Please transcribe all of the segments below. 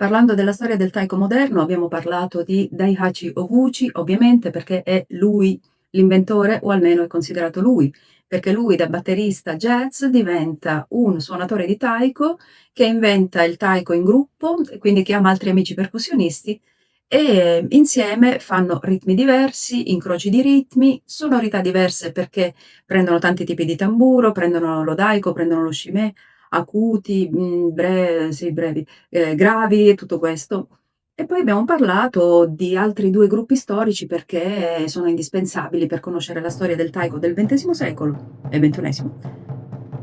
Parlando della storia del taiko moderno, abbiamo parlato di Daihachi Oguchi, ovviamente perché è lui l'inventore, o almeno è considerato lui, perché lui da batterista jazz diventa un suonatore di taiko che inventa il taiko in gruppo, quindi chiama altri amici percussionisti e insieme fanno ritmi diversi, incroci di ritmi, sonorità diverse perché prendono tanti tipi di tamburo, prendono lo daiko, prendono lo shimé, acuti, sì, brevi, gravi e tutto questo. E poi abbiamo parlato di altri 2 gruppi storici perché sono indispensabili per conoscere la storia del taiko del XX secolo e XXI.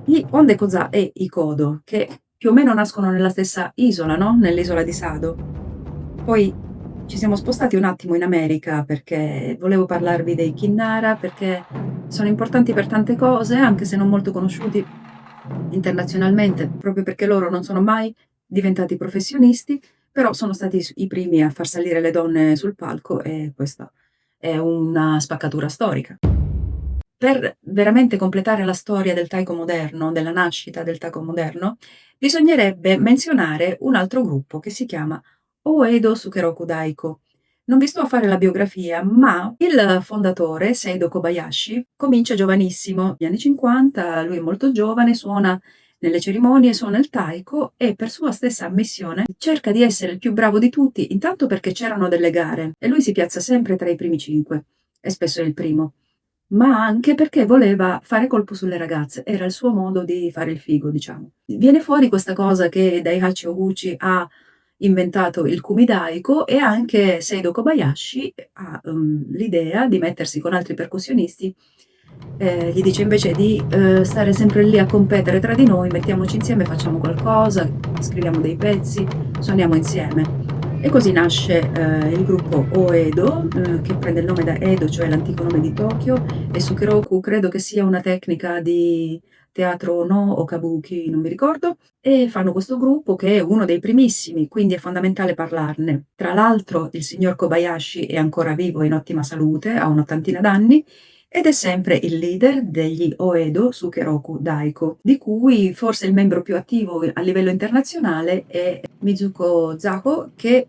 Gli Onde Koza e i Kodo, che più o meno nascono nella stessa isola, no, nell'isola di Sado. Poi ci siamo spostati un attimo in America perché volevo parlarvi dei Kinnara, perché sono importanti per tante cose, anche se non molto conosciuti internazionalmente, proprio perché loro non sono mai diventati professionisti, però sono stati i primi a far salire le donne sul palco e questa è una spaccatura storica. Per veramente completare la storia del taiko moderno, della nascita del taiko moderno, bisognerebbe menzionare un altro gruppo che si chiama Oedo Sukeroku Daiko. Non vi sto a fare la biografia, ma il fondatore, Seido Kobayashi, comincia giovanissimo, negli anni 50, lui è molto giovane, suona nelle cerimonie, suona il taiko e per sua stessa ammissione cerca di essere il più bravo di tutti, intanto perché c'erano delle gare e lui si piazza sempre tra i primi 5 e spesso è il primo, ma anche perché voleva fare colpo sulle ragazze, era il suo modo di fare il figo, diciamo. Viene fuori questa cosa che Daihachi Oguchi ha inventato il kumidaiko e anche Seido Kobayashi ha l'idea di mettersi con altri percussionisti. Gli dice invece di stare sempre lì a competere tra di noi, mettiamoci insieme, facciamo qualcosa, scriviamo dei pezzi, suoniamo insieme. E così nasce il gruppo Oedo, che prende il nome da Edo, cioè l'antico nome di Tokyo, e Sukeroku credo che sia una tecnica di teatro no o kabuki, non mi ricordo, e fanno questo gruppo che è uno dei primissimi, quindi è fondamentale parlarne. Tra l'altro il signor Kobayashi è ancora vivo e in ottima salute, ha un'ottantina d'anni, ed è sempre il leader degli Oedo Sukeroku Daiko, di cui forse il membro più attivo a livello internazionale è Mizuko Zako, che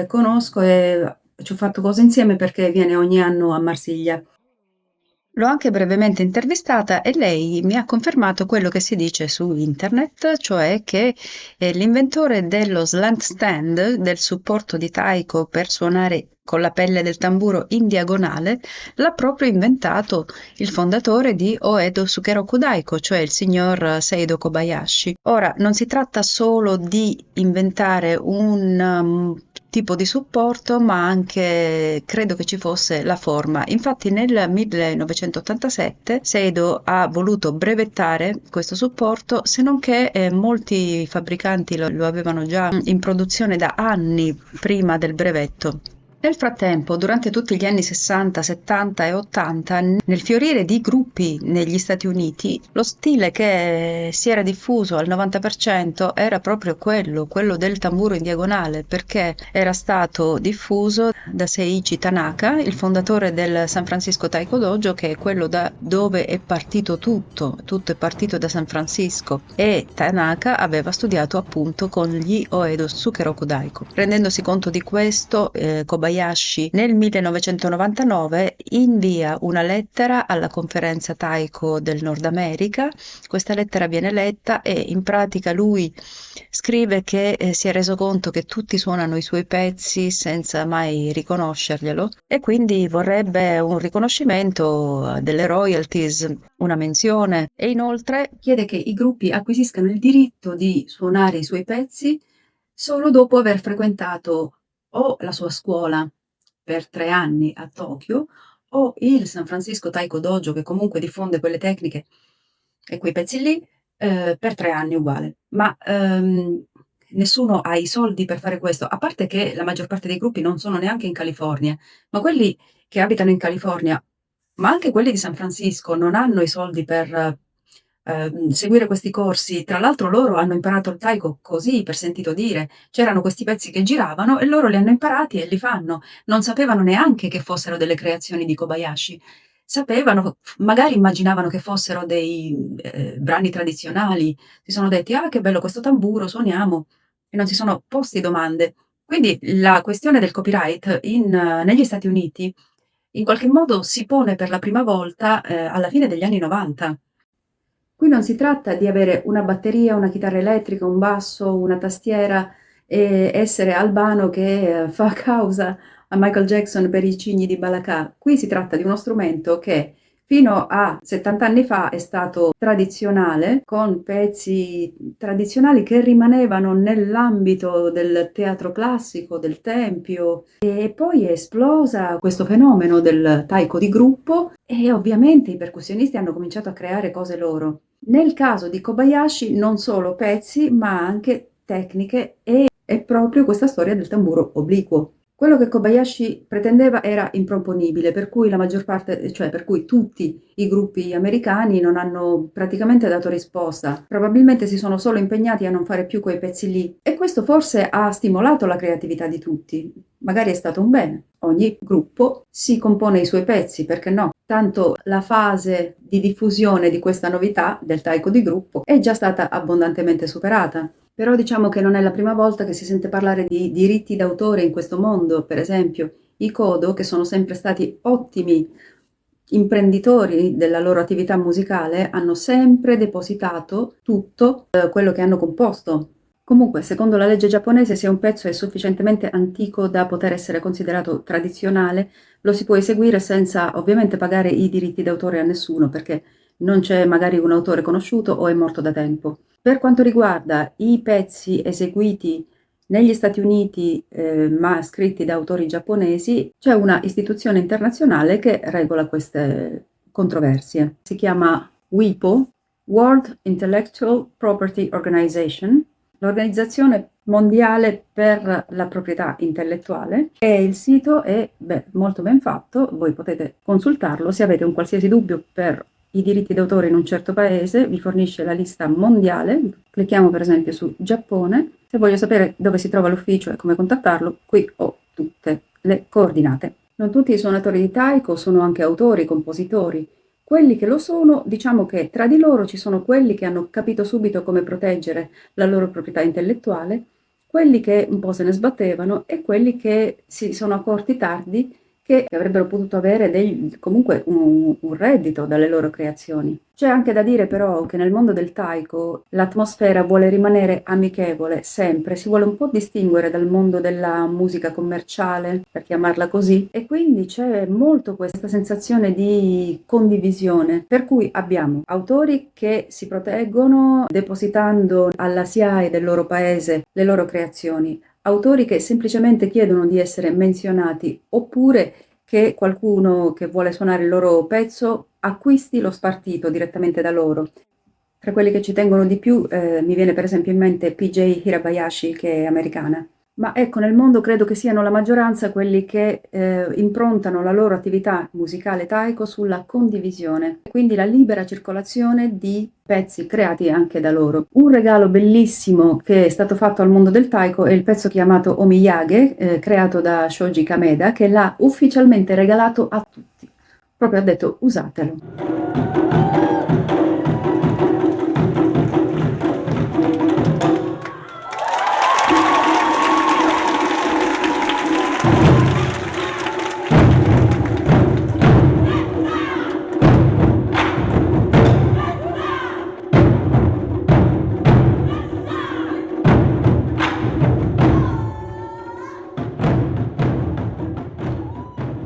conosco e ci ho fatto cose insieme perché viene ogni anno a Marsiglia. L'ho anche brevemente intervistata e lei mi ha confermato quello che si dice su internet, cioè che l'inventore dello slant stand, del supporto di taiko per suonare con la pelle del tamburo in diagonale, l'ha proprio inventato il fondatore di Oedo Sukeroku Daiko, cioè il signor Seido Kobayashi. Ora, non si tratta solo di inventare un tipo di supporto, ma anche credo che ci fosse la forma. Infatti nel 1987 Seido ha voluto brevettare questo supporto, se non che molti fabbricanti lo avevano già in produzione da anni prima del brevetto. Nel frattempo, durante tutti gli anni 60, 70 e 80, nel fiorire di gruppi negli Stati Uniti, lo stile che si era diffuso al 90% era proprio quello del tamburo in diagonale, perché era stato diffuso da Seiichi Tanaka, il fondatore del San Francisco Taiko Dojo, che è quello da dove è partito tutto è partito da San Francisco, e Tanaka aveva studiato appunto con gli Oedo Sukeroku Daiko. Rendendosi conto di questo, Kobayashi nel 1999 invia una lettera alla conferenza Taiko del Nord America. Questa lettera viene letta e in pratica lui scrive che si è reso conto che tutti suonano i suoi pezzi senza mai riconoscerglielo e quindi vorrebbe un riconoscimento delle royalties, una menzione e inoltre Chiede che i gruppi acquisiscano il diritto di suonare i suoi pezzi solo dopo aver frequentato o la sua scuola per 3 anni a Tokyo o il San Francisco Taiko Dojo, che comunque diffonde quelle tecniche e quei pezzi lì, per 3 anni uguale. Ma, nessuno ha i soldi per fare questo, a parte che la maggior parte dei gruppi non sono neanche in California, ma quelli che abitano in California, ma anche quelli di San Francisco, non hanno i soldi per, seguire questi corsi. Tra l'altro loro hanno imparato il taiko così, per sentito dire. C'erano questi pezzi che giravano e loro li hanno imparati e li fanno. Non sapevano neanche che fossero delle creazioni di Kobayashi. Sapevano, magari immaginavano che fossero dei brani tradizionali. Si sono detti: "Ah, che bello questo tamburo, suoniamo." non si sono posti domande. Quindi la questione del copyright negli Stati Uniti in qualche modo si pone per la prima volta, alla fine degli anni '90. Qui non si tratta di avere una batteria, una chitarra elettrica, un basso, una tastiera e essere Albano che fa causa a Michael Jackson per i cigni di Balakà. Qui si tratta di uno strumento che fino a 70 anni fa è stato tradizionale, con pezzi tradizionali che rimanevano nell'ambito del teatro classico, del tempio, e poi è esplosa questo fenomeno del taiko di gruppo e ovviamente i percussionisti hanno cominciato a creare cose loro. Nel caso di Kobayashi non solo pezzi, ma anche tecniche e è proprio questa storia del tamburo obliquo. Quello che Kobayashi pretendeva era improponibile, per cui la maggior parte, cioè per cui tutti i gruppi americani non hanno praticamente dato risposta. Probabilmente si sono solo impegnati a non fare più quei pezzi lì e questo forse ha stimolato la creatività di tutti. Magari è stato un bene. Ogni gruppo si compone i suoi pezzi, perché no? Tanto la fase di diffusione di questa novità del taiko di gruppo è già stata abbondantemente superata. Però diciamo che non è la prima volta che si sente parlare di diritti d'autore in questo mondo. Per esempio, i Kodo, che sono sempre stati ottimi imprenditori della loro attività musicale, hanno sempre depositato tutto quello che hanno composto. Comunque, secondo la legge giapponese, se un pezzo è sufficientemente antico da poter essere considerato tradizionale, lo si può eseguire senza ovviamente pagare i diritti d'autore a nessuno, perché non c'è magari un autore conosciuto o è morto da tempo. Per quanto riguarda i pezzi eseguiti negli Stati Uniti, ma scritti da autori giapponesi, c'è una istituzione internazionale che regola queste controversie. Si chiama WIPO, World Intellectual Property Organization, l'Organizzazione Mondiale per la Proprietà Intellettuale, e il sito è molto ben fatto, voi potete consultarlo se avete un qualsiasi dubbio per i diritti d'autore in un certo paese, vi fornisce la lista mondiale. Clicchiamo per esempio su Giappone. Se voglio sapere dove si trova l'ufficio e come contattarlo, qui ho tutte le coordinate. Non tutti i suonatori di taiko sono anche autori, compositori. Quelli che lo sono, diciamo che tra di loro ci sono quelli che hanno capito subito come proteggere la loro proprietà intellettuale, quelli che un po' se ne sbattevano e quelli che si sono accorti tardi che avrebbero potuto avere comunque un reddito dalle loro creazioni. C'è anche da dire però che nel mondo del taiko l'atmosfera vuole rimanere amichevole sempre, si vuole un po' distinguere dal mondo della musica commerciale, per chiamarla così, e quindi c'è molto questa sensazione di condivisione, per cui abbiamo autori che si proteggono depositando alla SIAE del loro paese le loro creazioni, autori che semplicemente chiedono di essere menzionati oppure che qualcuno che vuole suonare il loro pezzo acquisti lo spartito direttamente da loro. Tra quelli che ci tengono di più mi viene per esempio in mente PJ Hirabayashi, che è americana. Ma ecco, nel mondo credo che siano la maggioranza quelli che improntano la loro attività musicale taiko sulla condivisione, quindi la libera circolazione di pezzi creati anche da loro. Un regalo bellissimo che è stato fatto al mondo del taiko è il pezzo chiamato Omiyage, creato da Shoji Kameda, che l'ha ufficialmente regalato a tutti. Proprio ha detto usatelo.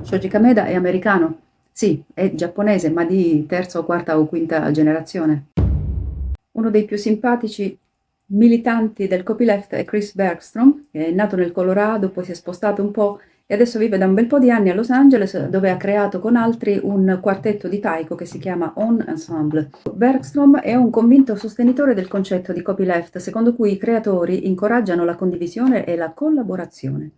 Shoji Kameda è americano? Sì, è giapponese, ma di terza o quarta o quinta generazione. Uno dei più simpatici militanti del copyleft è Chris Bergstrom, che è nato nel Colorado, poi si è spostato un po' e adesso vive da un bel po' di anni a Los Angeles, dove ha creato con altri un quartetto di taiko che si chiama On Ensemble. Bergstrom è un convinto sostenitore del concetto di copyleft, secondo cui i creatori incoraggiano la condivisione e la collaborazione.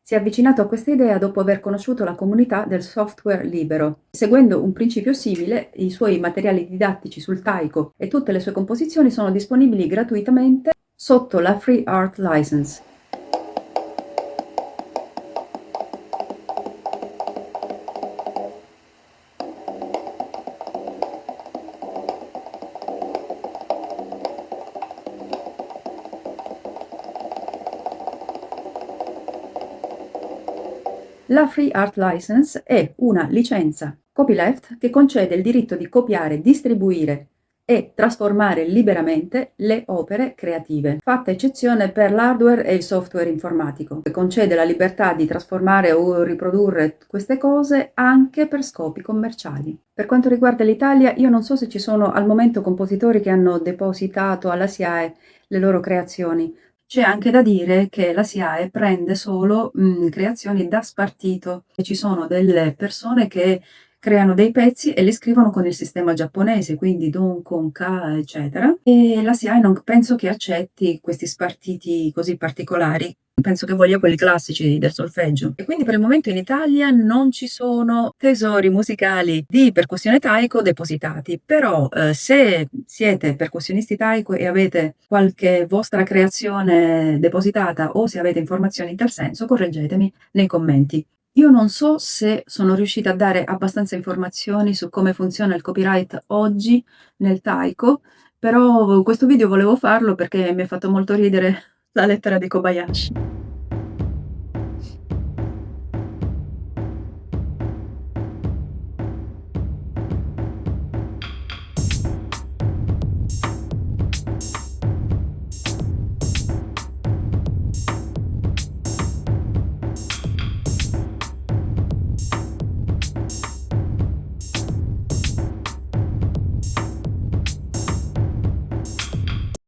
Si è avvicinato a questa idea dopo aver conosciuto la comunità del software libero. Seguendo un principio simile, i suoi materiali didattici sul taiko e tutte le sue composizioni sono disponibili gratuitamente sotto la Free Art License. La Free Art License è una licenza copyleft che concede il diritto di copiare, distribuire e trasformare liberamente le opere creative, fatta eccezione per l'hardware e il software informatico, che concede la libertà di trasformare o riprodurre queste cose anche per scopi commerciali. Per quanto riguarda l'Italia, io non so se ci sono al momento compositori che hanno depositato alla SIAE le loro creazioni. C'è anche da dire che la SIAE prende solo creazioni da spartito e ci sono delle persone che creano dei pezzi e li scrivono con il sistema giapponese, quindi don, con, ka, eccetera. E la SIAE non penso che accetti questi spartiti così particolari. Penso che voglia quelli classici del solfeggio. E quindi per il momento in Italia non ci sono tesori musicali di percussione taiko depositati, però se siete percussionisti taiko e avete qualche vostra creazione depositata o se avete informazioni in tal senso, correggetemi nei commenti. Io non so se sono riuscita a dare abbastanza informazioni su come funziona il copyright oggi nel taiko, però questo video volevo farlo perché mi ha fatto molto ridere la lettera di Kobayashi.